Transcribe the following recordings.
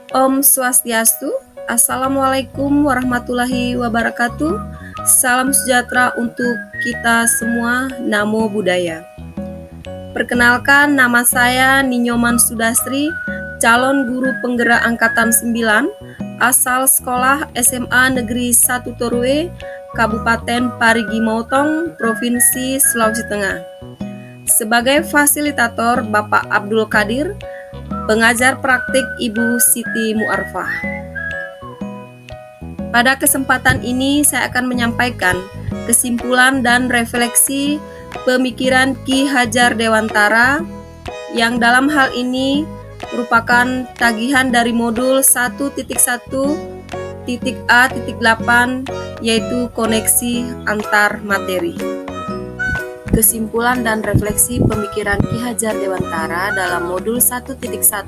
Om Swastiastu, Assalamualaikum warahmatullahi wabarakatuh. Salam sejahtera untuk kita semua, Namo Buddhaya. Perkenalkan, nama saya Ninyoman Sudasri, calon guru penggerak Angkatan 9, asal sekolah SMA Negeri 1 Torue, Kabupaten Parigi Motong, Provinsi Sulawesi Tengah. Sebagai fasilitator Bapak Abdul Qadir, pengajar praktik Ibu Siti Muarfah. Pada kesempatan ini saya akan menyampaikan kesimpulan dan refleksi pemikiran Ki Hajar Dewantara yang dalam hal ini merupakan tagihan dari modul 1.1.A.8 yaitu koneksi antar materi. Kesimpulan dan refleksi pemikiran Ki Hajar Dewantara dalam modul 1.1.A.8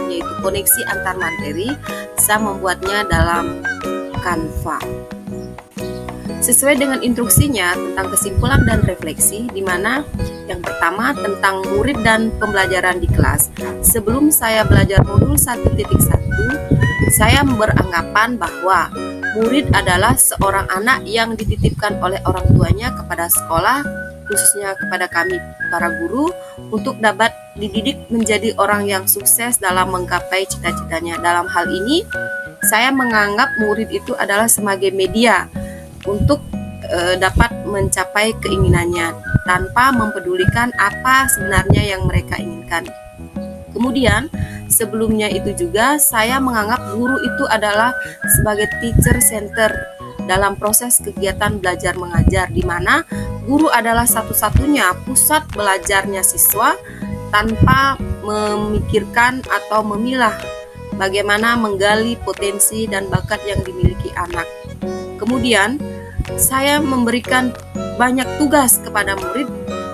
yaitu koneksi antar materi, saya membuatnya dalam Canva. Sesuai dengan instruksinya tentang kesimpulan dan refleksi, di mana yang pertama tentang murid dan pembelajaran di kelas. Sebelum saya belajar modul 1.1, saya beranggapan bahwa murid adalah seorang anak yang dititipkan oleh orang tuanya kepada sekolah, khususnya kepada kami para guru, untuk dapat dididik menjadi orang yang sukses dalam menggapai cita-citanya. Dalam hal ini, saya menganggap murid itu adalah sebagai media untuk dapat mencapai keinginannya tanpa mempedulikan apa sebenarnya yang mereka inginkan. Kemudian, sebelumnya itu juga saya menganggap guru itu adalah sebagai teacher center dalam proses kegiatan belajar mengajar, di mana guru adalah satu-satunya pusat belajarnya siswa tanpa memikirkan atau memilah bagaimana menggali potensi dan bakat yang dimiliki anak. Kemudian, saya memberikan banyak tugas kepada murid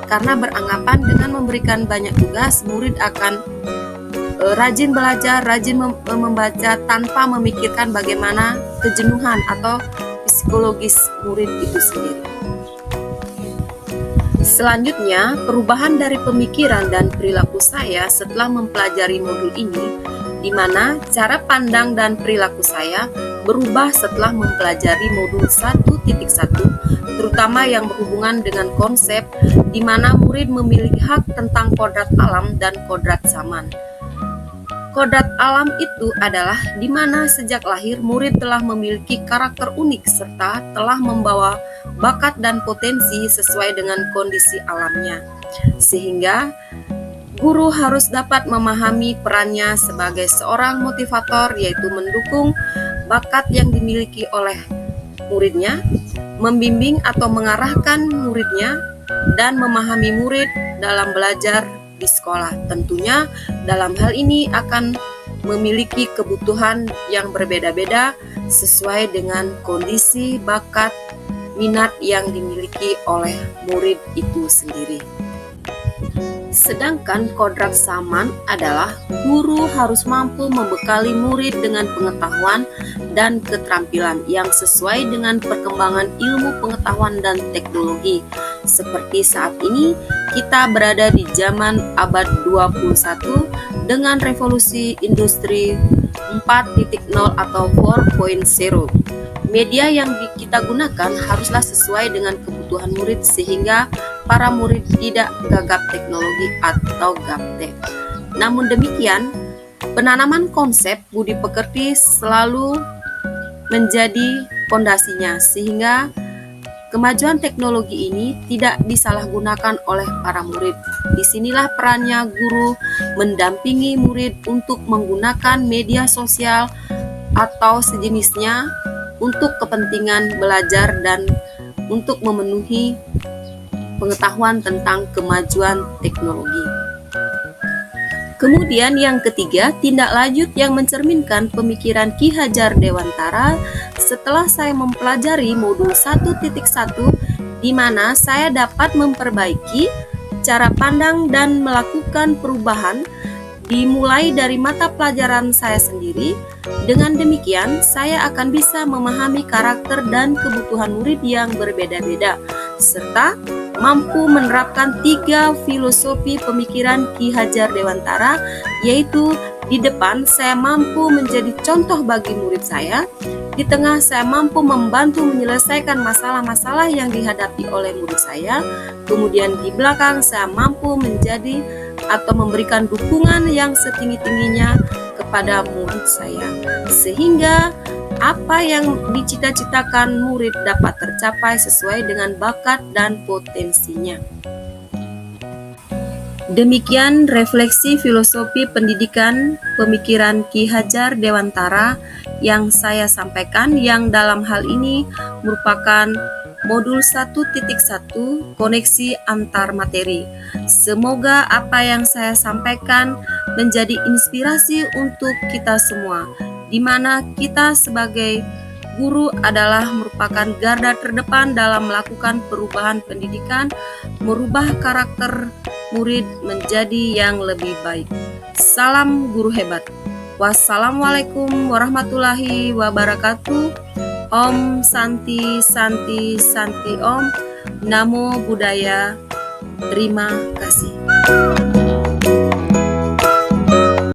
karena beranggapan dengan memberikan banyak tugas, murid akan rajin belajar, rajin membaca tanpa memikirkan bagaimana kejenuhan atau psikologis murid itu sendiri. Selanjutnya, perubahan dari pemikiran dan perilaku saya setelah mempelajari modul ini, di mana cara pandang dan perilaku saya berubah setelah mempelajari modul 1.1, terutama yang berhubungan dengan konsep di mana murid memiliki hak tentang kodrat alam dan kodrat zaman. Kodrat alam itu adalah di mana sejak lahir murid telah memiliki karakter unik serta telah membawa bakat dan potensi sesuai dengan kondisi alamnya. Sehingga guru harus dapat memahami perannya sebagai seorang motivator, yaitu mendukung bakat yang dimiliki oleh muridnya, membimbing atau mengarahkan muridnya, dan memahami murid dalam belajar di sekolah. Tentunya dalam hal ini akan memiliki kebutuhan yang berbeda-beda sesuai dengan kondisi, bakat, minat yang dimiliki oleh murid itu sendiri. Sedangkan kodrat zaman adalah guru harus mampu membekali murid dengan pengetahuan dan keterampilan yang sesuai dengan perkembangan ilmu pengetahuan dan teknologi. Seperti saat ini, kita berada di zaman abad 21 dengan revolusi industri 4.0 atau 4.0. Media yang kita gunakan haruslah sesuai dengan kebutuhan murid sehingga para murid tidak gagap teknologi atau gaptek. Namun demikian, penanaman konsep budi pekerti selalu menjadi pondasinya sehingga kemajuan teknologi ini tidak disalahgunakan oleh para murid. Disinilah perannya guru mendampingi murid untuk menggunakan media sosial atau sejenisnya untuk kepentingan belajar dan untuk memenuhi pengetahuan tentang kemajuan teknologi. Kemudian yang ketiga, tindak lanjut yang mencerminkan pemikiran Ki Hajar Dewantara setelah saya mempelajari modul 1.1, di mana saya dapat memperbaiki cara pandang dan melakukan perubahan dimulai dari mata pelajaran saya sendiri. Dengan demikian, saya akan bisa memahami karakter dan kebutuhan murid yang berbeda-beda, serta mampu menerapkan 3 filosofi pemikiran Ki Hajar Dewantara, yaitu di depan saya mampu menjadi contoh bagi murid saya, di tengah saya mampu membantu menyelesaikan masalah-masalah yang dihadapi oleh murid saya, kemudian di belakang saya mampu menjadi atau memberikan dukungan yang setinggi-tingginya kepada murid saya, sehingga apa yang dicita-citakan murid dapat tercapai sesuai dengan bakat dan potensinya. Demikian refleksi filosofi pendidikan pemikiran Ki Hajar Dewantara yang saya sampaikan, yang dalam hal ini merupakan modul 1.1 koneksi antar materi. Semoga apa yang saya sampaikan menjadi inspirasi untuk kita semua, di mana kita sebagai guru adalah merupakan garda terdepan dalam melakukan perubahan pendidikan, merubah karakter murid menjadi yang lebih baik. Salam guru hebat. Wassalamualaikum warahmatullahi wabarakatuh. Om Santi Santi Santi Om. Namo Buddhaya. Terima kasih.